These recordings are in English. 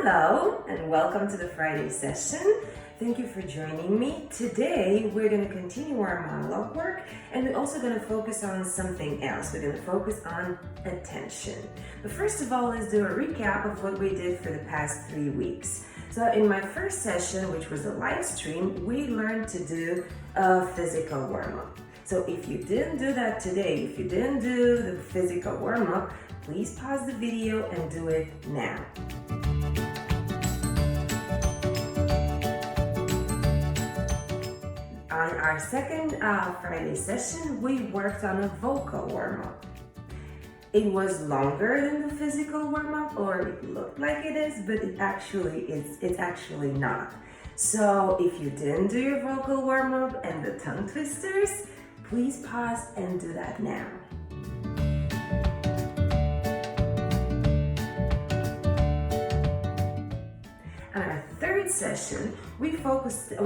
Hello and welcome to the Friday session. Thank you for joining me. Today we're going to continue our monologue work and we're also going to focus on something else. We're going to focus on attention. But first of all, let's do a recap of what we did for the past 3 weeks. So in my first session, which was a live stream, we learned to do a physical warm-up. So if you didn't do that today, if you didn't do the physical warm-up, please pause the video and do it now. On our second Friday session, we worked on a vocal warm-up. It was longer than the physical warm-up, or it looked like it is, but it's actually not. So if you didn't do your vocal warm-up and the tongue twisters, please pause and do that now. On our third session, we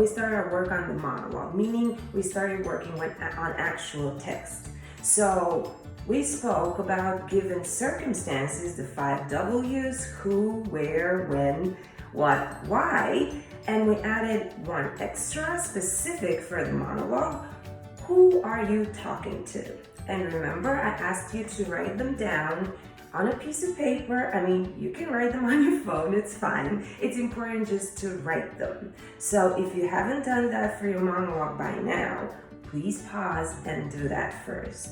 started our work on the monologue, meaning we started working on actual text. So we spoke about given circumstances, the 5 W's, who, where, when, what, why, and we added one extra specific for the monologue. Who are you talking to? And remember, I asked you to write them down on a piece of paper. I mean, you can write them on your phone, it's fine. It's important just to write them. So if you haven't done that for your monologue by now, please pause and do that first.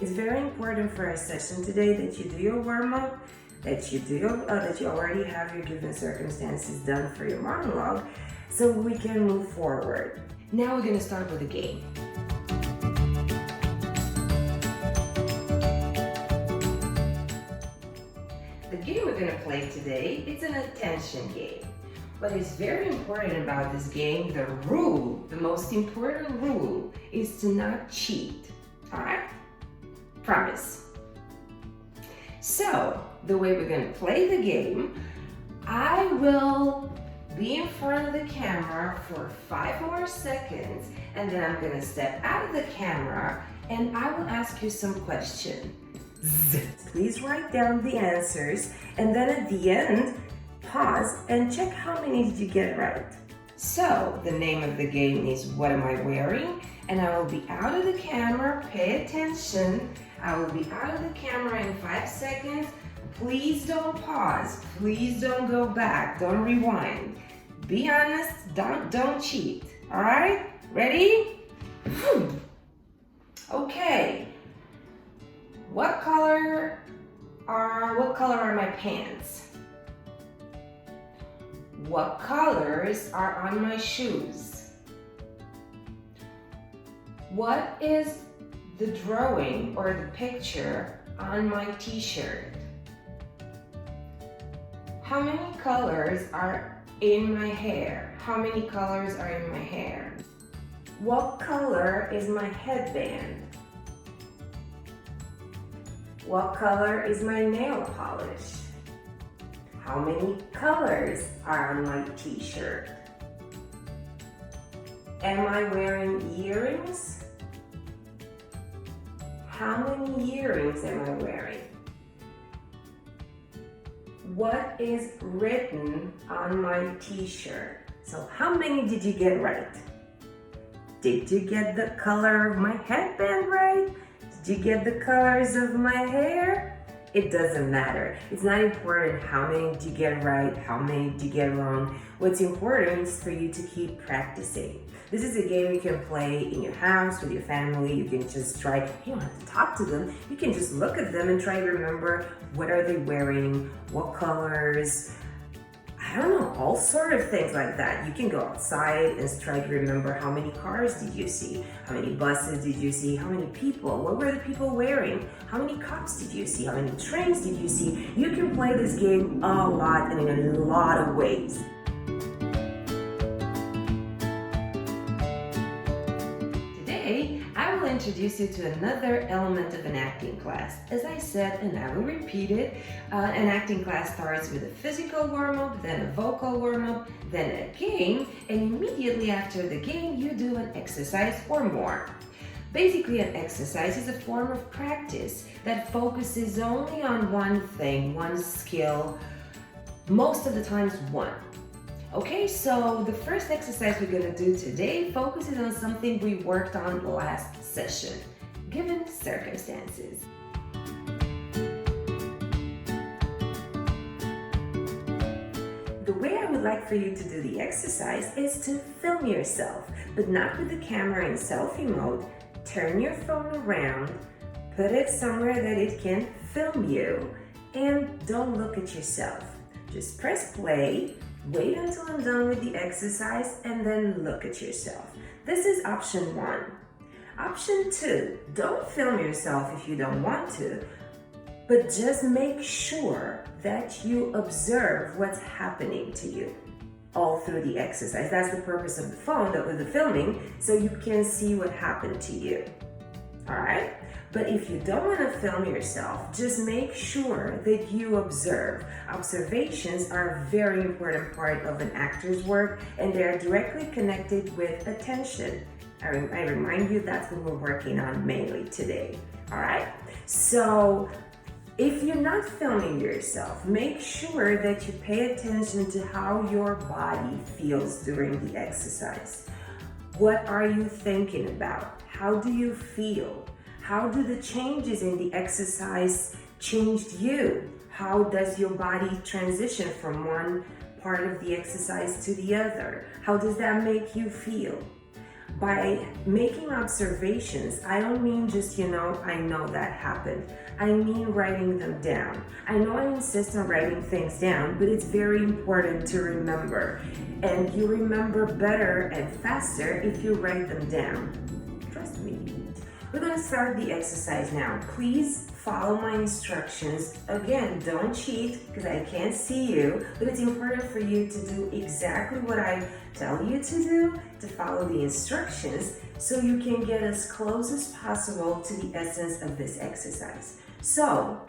It's very important for our session today that you do your warm-up, that you already have your given circumstances done for your monologue, so we can move forward. Now we're going to start with a game. The game we're going to play today, it's an attention game. What is very important about this game, the most important rule, is to not cheat. Alright? Promise. So, the way we're going to play the game, I will be in front of the camera for 5 more seconds, and then I'm going to step out of the camera and I will ask you some questions. Please write down the answers, and then at the end, pause and check how many did you get right. So, the name of the game is What Am I Wearing? And I will be out of the camera, pay attention. I will be out of the camera in 5 seconds. Please don't pause. Please don't go back. Don't rewind. Be honest. Don't cheat. All right? Ready? Okay. What color are my pants? What colors are on my shoes? What is the drawing or the picture on my t-shirt? How many colors are in my hair? How many colors are in my hair? What color is my headband? What color is my nail polish? How many colors are on my t-shirt? Am I wearing earrings? How many earrings am I wearing? What is written on my t-shirt? So how many did you get right? Did you get the color of my headband right? Did you get the colors of my hair? It doesn't matter. It's not important how many did you get right, how many did you get wrong. What's important is for you to keep practicing. This is a game you can play in your house with your family. You can just try, you don't have to talk to them. You can just look at them and try to remember what are they wearing, what colors, I don't know, all sort of things like that. You can go outside and try to remember how many cars did you see, how many buses did you see, how many people, what were the people wearing, how many cops did you see, how many trains did you see. You can play this game a lot and in a lot of ways. Today, I will introduce you to another element of an acting class. As I said, and I will repeat it, an acting class starts with a physical warm-up, then a vocal warm-up, then a game, and immediately after the game, you do an exercise or more. Basically, an exercise is a form of practice that focuses only on one thing, one skill, most of the times one. Okay, so the first exercise we're gonna do today focuses on something we worked on last session, given circumstances. The way I would like for you to do the exercise is to film yourself, but not with the camera in selfie mode. Turn your phone around, put it somewhere that it can film you, and don't look at yourself. Just press play, wait until I'm done with the exercise, and then look at yourself. This is option 1. Option 2, don't film yourself if you don't want to, but just make sure that you observe what's happening to you all through the exercise. That's the purpose of the phone, with the filming, so you can see what happened to you. All right? But if you don't want to film yourself, just make sure that you observe. Observations are a very important part of an actor's work, and they are directly connected with attention. I remind you that's what we're working on mainly today. All right? So if you're not filming yourself, make sure that you pay attention to how your body feels during the exercise. What are you thinking about? How do you feel? How do the changes in the exercise changed you? How does your body transition from one part of the exercise to the other? How does that make you feel? By making observations, I don't mean just, I know that happened. I mean writing them down. I know I insist on writing things down, but it's very important to remember. And you remember better and faster if you write them down. Trust me. We're going to start the exercise now. Please follow my instructions. Again, don't cheat because I can't see you, but it's important for you to do exactly what I tell you to do, to follow the instructions so you can get as close as possible to the essence of this exercise. So,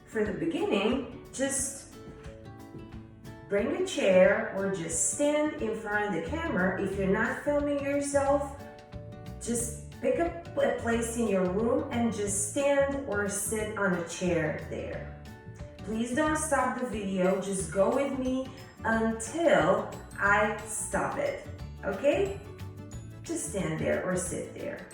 for the beginning, just bring a chair or just stand in front of the camera. If you're not filming yourself, just pick up a place in your room and just stand or sit on a chair there. Please don't stop the video, just go with me until I stop it, okay? Just stand there or sit there.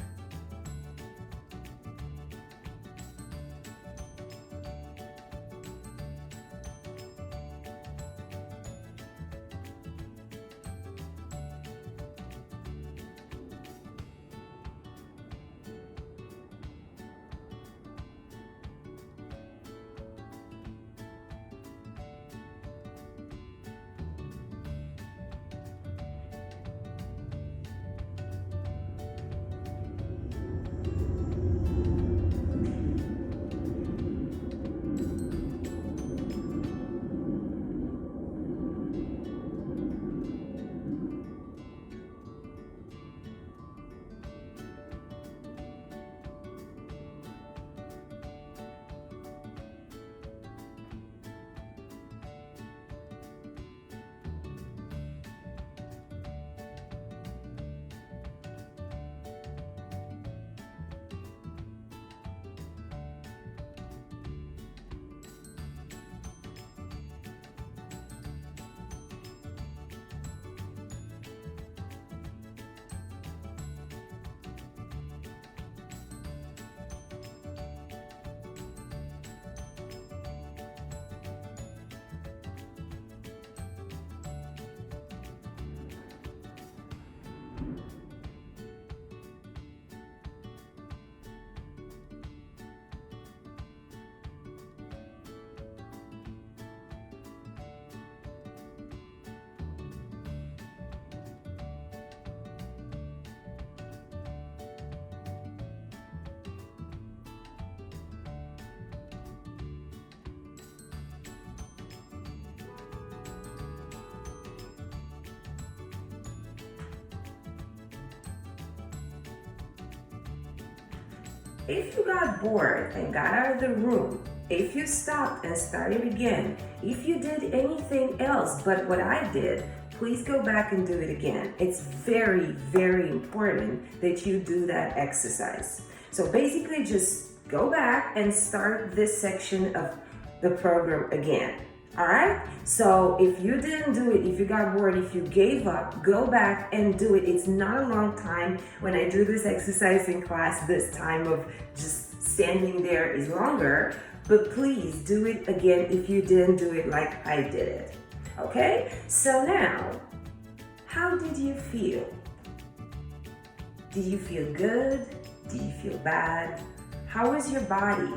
If you got bored and got out of the room, if you stopped and started again, if you did anything else but what I did, please go back and do it again. It's very, very important that you do that exercise. So basically just go back and start this section of the program again. All right? So if you didn't do it, if you got bored, if you gave up, go back and do it. It's not a long time. When I do this exercise in class, this time of just standing there is longer, but please do it again if you didn't do it like I did it. Okay? So now, how did you feel? Did you feel good? Did you feel bad? How was your body?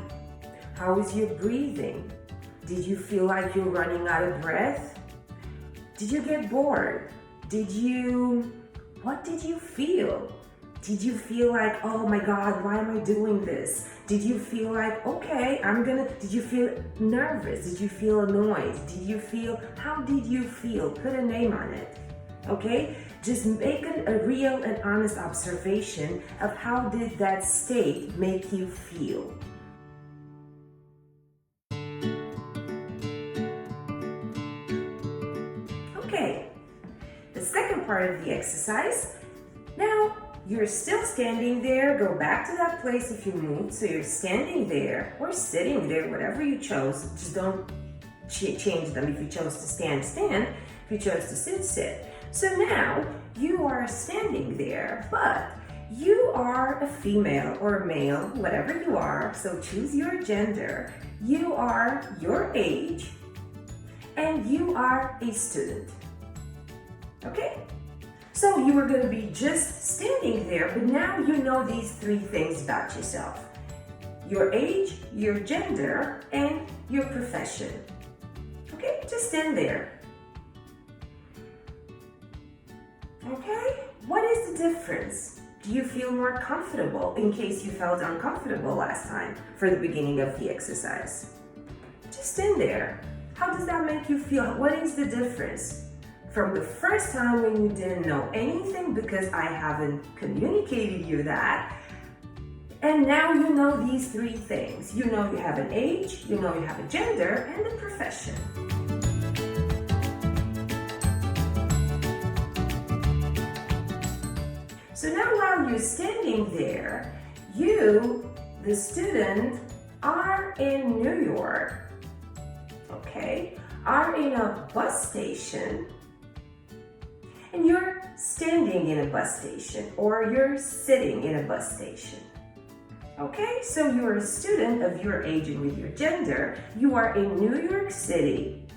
How was your breathing? Did you feel like you're running out of breath? Did you get bored? What did you feel? Did you feel like, oh my God, why am I doing this? Did you feel like, okay, did you feel nervous? Did you feel annoyed? How did you feel? Put a name on it, okay? Just make a real and honest observation of how did that state make you feel. Okay, the second part of the exercise. Now, you're still standing there. Go back to that place if you moved. So you're standing there or sitting there, whatever you chose. Just don't change them. If you chose to stand, stand. If you chose to sit, sit. So now you are standing there, but you are a female or a male, whatever you are. So choose your gender. You are your age and you are a student. Okay? So you are going to be just standing there, but now you know these three things about yourself. Your age, your gender, and your profession. Okay? Just stand there. Okay? What is the difference? Do you feel more comfortable in case you felt uncomfortable last time for the beginning of the exercise? Just stand there. How does that make you feel? What is the difference? From the first time when you didn't know anything because I haven't communicated you that, and now you know these three things. You know you have an age, you know you have a gender, and a profession. So now while you're standing there, you, the student, are in New York, okay, are in a bus station, and you're standing in a bus station or you're sitting in a bus station. Okay, so you're a student of your age and with your gender. You are in New York City.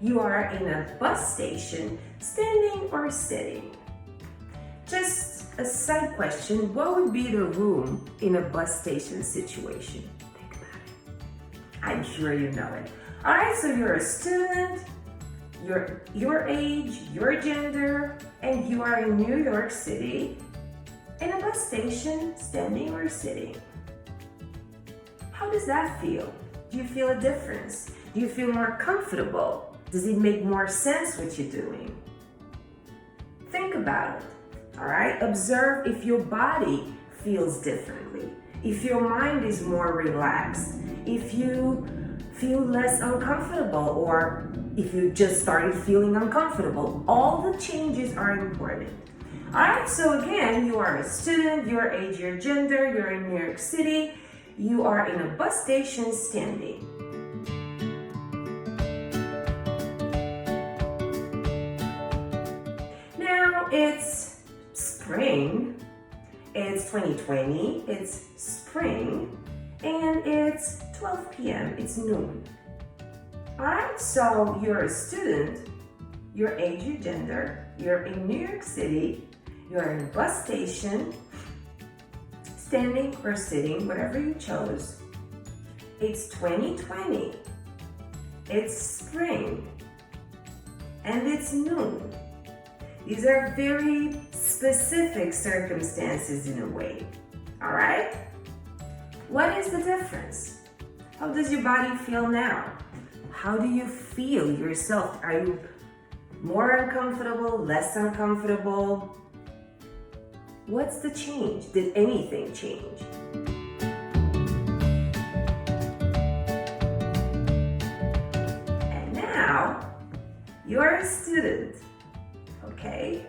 You are in a bus station, standing or sitting. Just a side question, what would be the room in a bus station situation? Think about it. I'm sure you know it. All right, so you're a student, your age, your gender, and you are in New York City in a bus station, standing or sitting. How does that feel? Do you feel a difference? Do you feel more comfortable? Does it make more sense what you're doing? Think about it, all right? Observe if your body feels differently, if your mind is more relaxed, if you feel less uncomfortable, or if you just started feeling uncomfortable. All the changes are important. All right, so again, you are a student, your age, your gender, you're in New York City, you are in a bus station standing. Now it's spring, it's 2020, it's spring, and it's 12 p.m., it's noon. All right, so you're a student, your age, your gender, you're in New York City, you're in a bus station, standing or sitting, whatever you chose. It's 2020, it's spring, and it's noon. These are very specific circumstances in a way, all right? What is the difference? How does your body feel now? How do you feel yourself? Are you more uncomfortable, less uncomfortable? What's the change? Did anything change? And now, you're a student. Okay,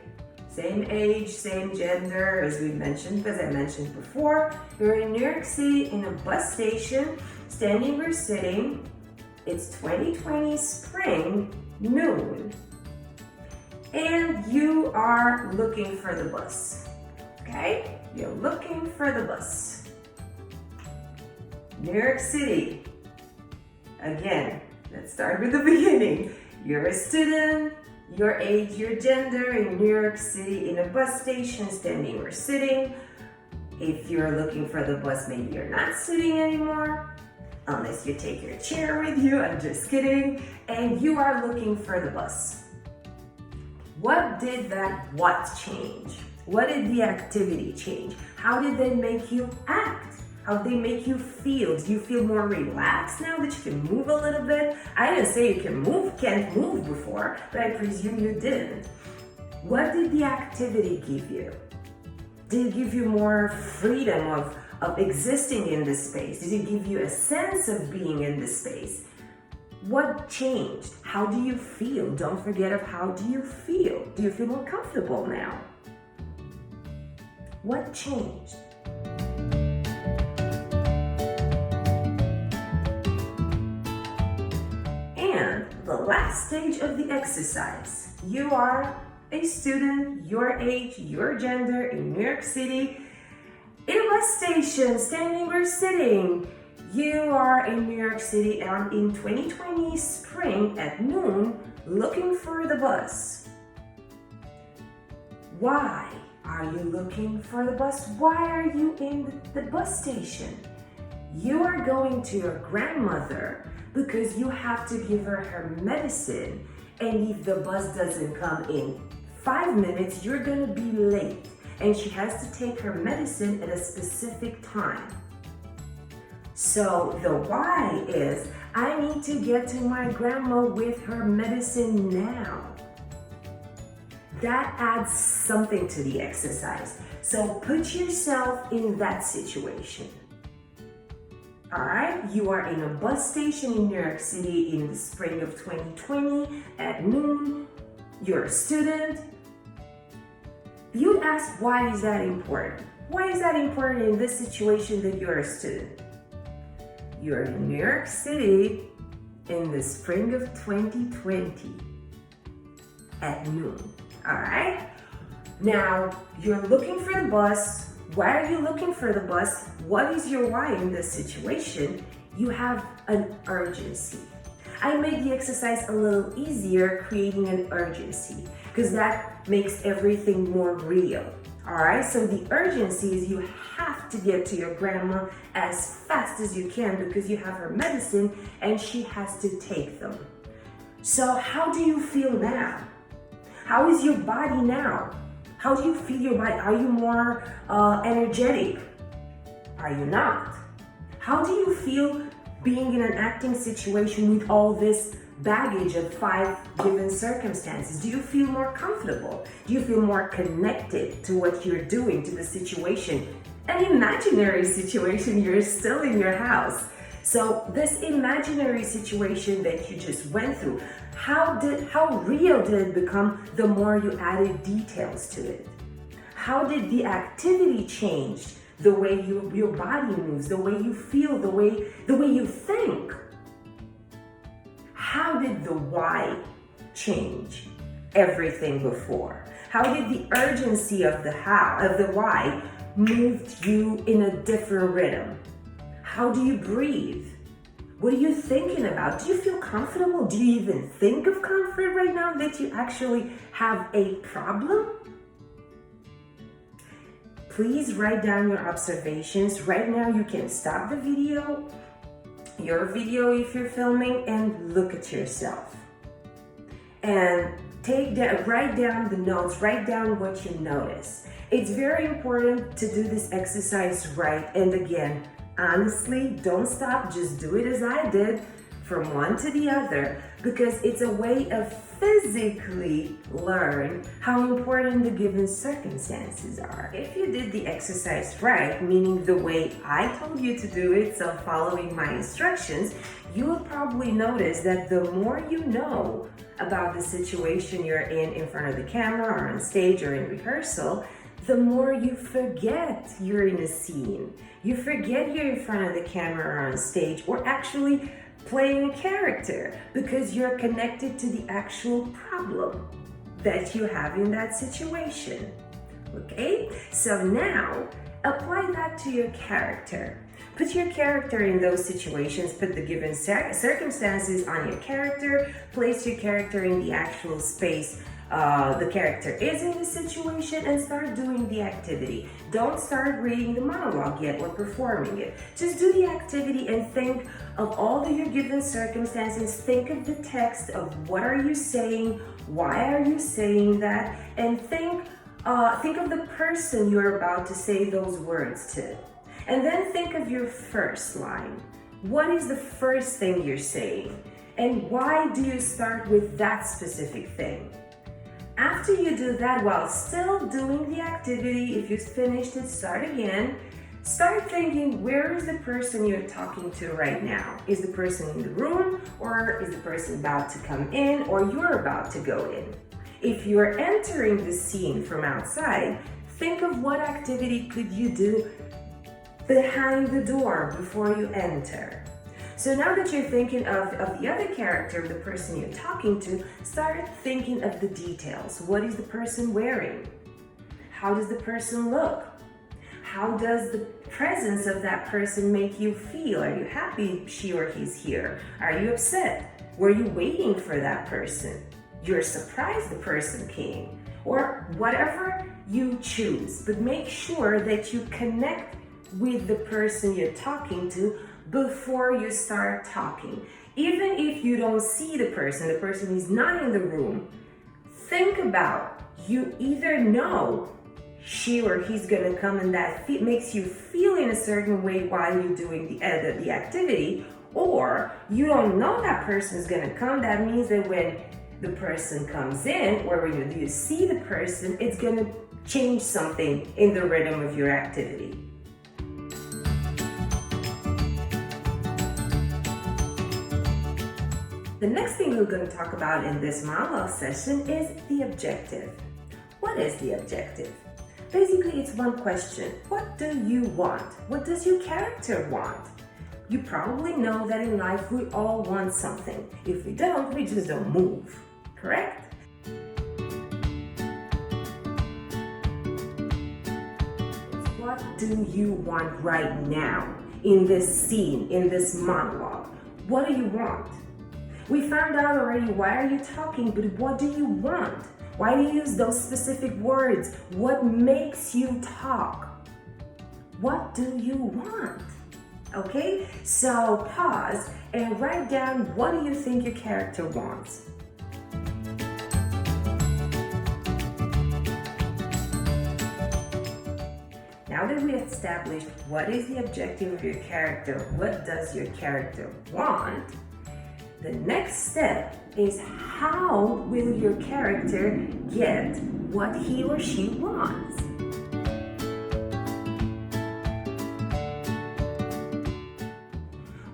same age, same gender as we mentioned, as I mentioned before. You're in New York City in a bus station, standing or sitting. It's 2020 spring, noon. And you are looking for the bus. Okay? You're looking for the bus. New York City. Again, let's start with the beginning. You're a student, your age, your gender in New York City in a bus station, standing or sitting. If you're looking for the bus, maybe you're not sitting anymore, unless you take your chair with you. I'm just kidding. And you are looking for the bus. What did that what change? What did the activity change? How did they make you act? How did they make you feel? Do you feel more relaxed now that you can move a little bit? I didn't say you can't move before, but I presume you didn't. What did the activity give you? Did it give you more freedom of existing in this space? Did it give you a sense of being in this space? What changed? How do you feel? Don't forget of how do you feel? Do you feel more comfortable now? What changed? And the last stage of the exercise. You are a student, your age, your gender in New York City, in a bus station, standing or sitting. You are in New York City and in 2020 spring at noon looking for the bus. Why are you looking for the bus? Why are you in the bus station? You are going to your grandmother because you have to give her medicine, and if the bus doesn't come in 5 minutes, you're gonna be late, and she has to take her medicine at a specific time. So the why is, I need to get to my grandma with her medicine now. That adds something to the exercise. So put yourself in that situation. All right, you are in a bus station in New York City in the spring of 2020 at noon. You're a student. You'd ask, why is that important? Why is that important in this situation that you're a student? You're in New York City in the spring of 2020 at noon, all right? Now, you're looking for the bus. Why are you looking for the bus? What is your why in this situation? You have an urgency. I made the exercise a little easier, creating an urgency, because that makes everything more real. All right, so the urgency is you have to get to your grandma as fast as you can because you have her medicine and she has to take them. So how do you feel now? How is your body now? How do you feel your body? Are you more energetic? Are you not? How do you feel being in an acting situation with all this baggage of 5 given circumstances? Do you feel more comfortable? Do you feel more connected to what you're doing, to the situation? An imaginary situation, you're still in your house. So this imaginary situation that you just went through, how real did it become the more you added details to it? How did the activity change the way your body moves, the way you feel, the way you think? How did the why change everything before? How did the urgency of the why move you in a different rhythm? How do you breathe? What are you thinking about? Do you feel comfortable? Do you even think of comfort right now that you actually have a problem? Please write down your observations. Right now you can stop the video, your video if you're filming, and look at yourself. And write down the notes, write down what you notice. It's very important to do this exercise right. And again, honestly, don't stop, just do it as I did, from one to the other, because it's a way of physically learn how important the given circumstances are. If you did the exercise right, meaning the way I told you to do it, so following my instructions, you will probably notice that the more you know about the situation you're in front of the camera or on stage or in rehearsal, the more you forget you're in a scene. You forget you're in front of the camera or on stage or actually playing a character because you're connected to the actual problem that you have in that situation. Okay? So now apply that to your character. Put your character in those situations, put the given circumstances on your character, place your character in the actual space the character is in the situation, and start doing the activity. Don't start reading the monologue yet or performing it. Just do the activity and think of all your given circumstances. Think of the text of what are you saying, why are you saying that, and think of the person you're about to say those words to. And then think of your first line. What is the first thing you're saying? And why do you start with that specific thing? After you do that while still doing the activity, if you finished it, start again. Start thinking, where is the person you're talking to right now? Is the person in the room, or is the person about to come in, or you're about to go in? If you're entering the scene from outside, think of what activity could you do behind the door before you enter. So now that you're thinking of the other character, the person you're talking to, start thinking of the details. What is the person wearing? How does the person look? How does the presence of that person make you feel? Are you happy she or he's here? Are you upset? Were you waiting for that person? You're surprised the person came. Or whatever you choose, but make sure that you connect with the person you're talking to before you start talking. Even if you don't see the person is not in the room, think about, you either know she or he's gonna come and that makes you feel in a certain way while you're doing the activity, or you don't know that person's gonna come. That means that when the person comes in, or when you see the person, it's gonna change something in the rhythm of your activity. The next thing we're going to talk about in this monologue session is the objective. What is the objective? Basically, it's one question. What do you want? What does your character want? You probably know that in life we all want something. If we don't, we just don't move. Correct? What do you want right now in this scene, in this monologue? What do you want? We found out already why are you talking, but what do you want? Why do you use those specific words? What makes you talk? What do you want? Okay, so pause and write down, what do you think your character wants? Now that we established what is the objective of your character, what does your character want, the next step is how will your character get what he or she wants?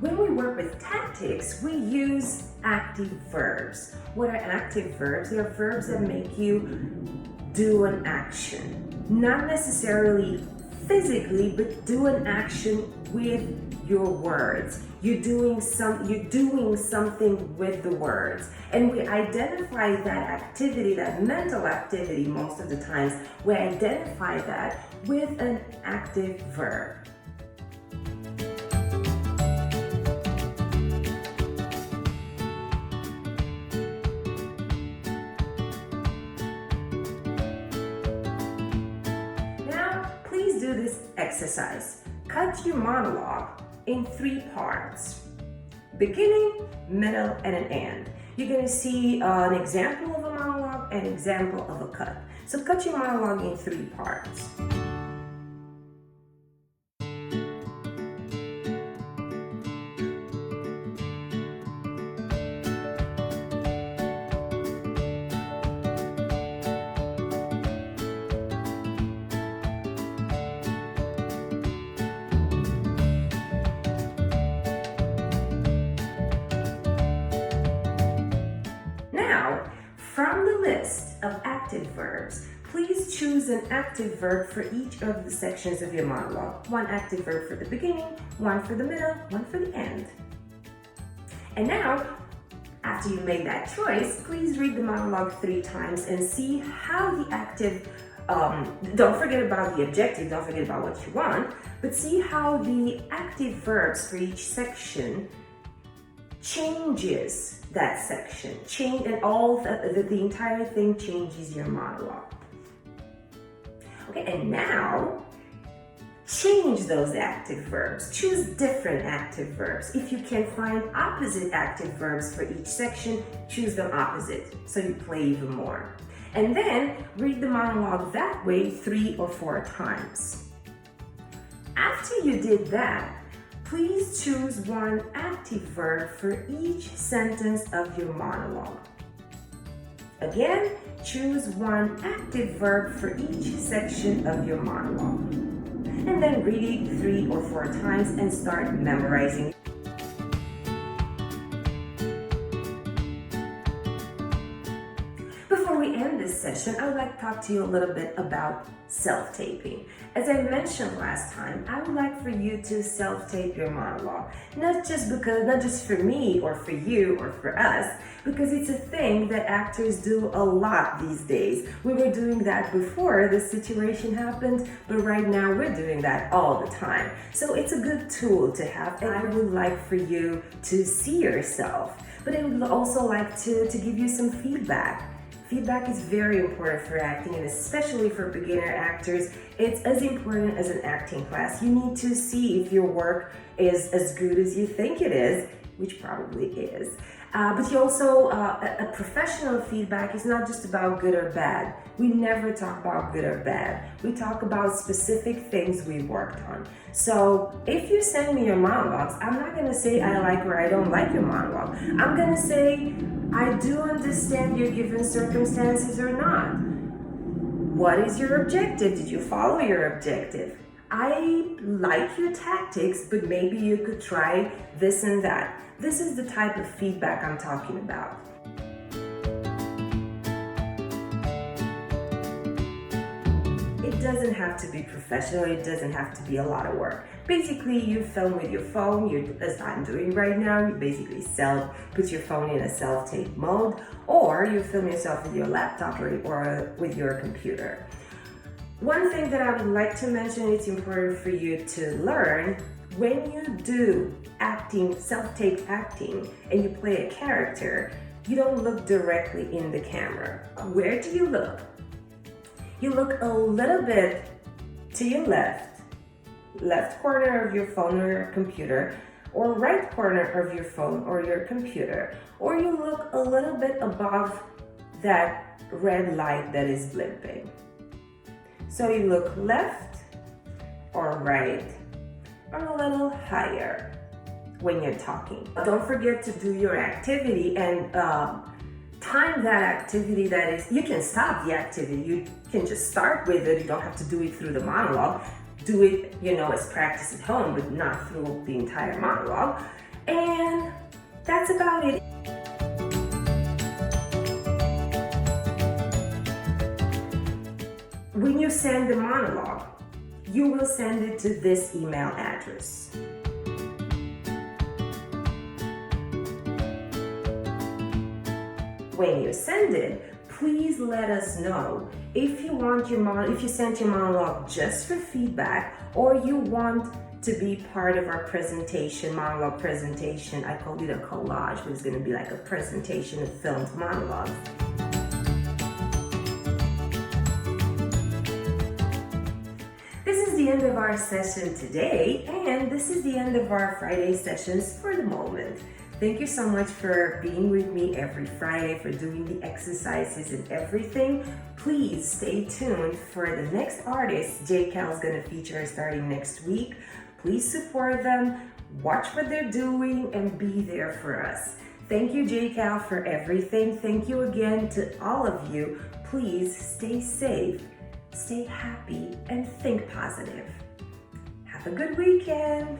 When we work with tactics, we use active verbs. What are active verbs? They are verbs that make you do an action. Not necessarily physically, but do an action with your words. You're doing something with the words. And we identify that activity, that mental activity, most of the times, we identify that with an active verb. Now, please do this exercise. Cut your monologue in 3 parts: beginning, middle, and an end. You're going to see an example of a monologue, an example of a cut. So cut your monologue in 3 parts. now, from the list of active verbs, please choose an active verb for each of the sections of your monologue. One active verb for the beginning, one for the middle, one for the end. And now, after you make that choice, please read the monologue 3 times and see how the active, don't forget about the objective, don't forget about what you want, but see how the active verbs for each section changes that section. And all the entire thing changes your monologue. Okay, and now, change those active verbs. Choose different active verbs. If you can find opposite active verbs for each section, choose them opposite so you play even more. And then read the monologue that way 3 or 4 times. After you did that, please choose one active verb for each sentence of your monologue. Again, choose one active verb for each section of your monologue. And then read it 3 or 4 times and start memorizing. Before we end this session, I would like to talk to you a little bit about self-taping. As I mentioned last time, I would like for you to self-tape your monologue. Not just for me or for you or for us, because it's a thing that actors do a lot these days. We were doing that before the situation happened, but right now we're doing that all the time. So it's a good tool to have, and I would like for you to see yourself. But I would also like to give you some feedback. Feedback is very important for acting, and especially for beginner actors, it's as important as an acting class. You need to see if your work is as good as you think it is, which probably is. But you also, a professional feedback is not just about good or bad. We never talk about good or bad. We talk about specific things we worked on. So if you send me your monologues, I'm not gonna say I like or I don't like your monologue. I'm gonna say, I do understand your given circumstances or not. What is your objective? Did you follow your objective? I like your tactics, but maybe you could try this and that. This is the type of feedback I'm talking about. It doesn't have to be professional, it doesn't have to be a lot of work. Basically, you film with your phone, as I'm doing right now, you basically put your phone in a self-tape mode, or you film yourself with your laptop or with your computer. One thing that I would like to mention, it's important for you to learn, when you do acting, self-tape acting, and you play a character, you don't look directly in the camera. Where do you look? You look a little bit to your left corner of your phone or your computer, or right corner of your phone or your computer, or you look a little bit above that red light that is blipping. So you look left or right or a little higher when you're talking. Don't forget to do your activity and time that activity. That is, you can stop the activity. You can just start with it. You don't have to do it through the monologue. Do it, as practice at home, but not through the entire monologue. And that's about it. When you send the monologue, you will send it to this email address. When you send it, please let us know if you want if you sent your monologue just for feedback, or you want to be part of our presentation, monologue presentation. I called it a collage, but it's going to be like a presentation of filmed monologues. This is the end of our session today, and this is the end of our Friday sessions for the moment. Thank you so much for being with me every Friday, for doing the exercises and everything. Please stay tuned for the next artist JCAL is going to feature starting next week. Please support them, watch what they're doing, and be there for us. Thank you, JCAL, for everything. Thank you again to all of you. Please stay safe, stay happy, and think positive. Have a good weekend.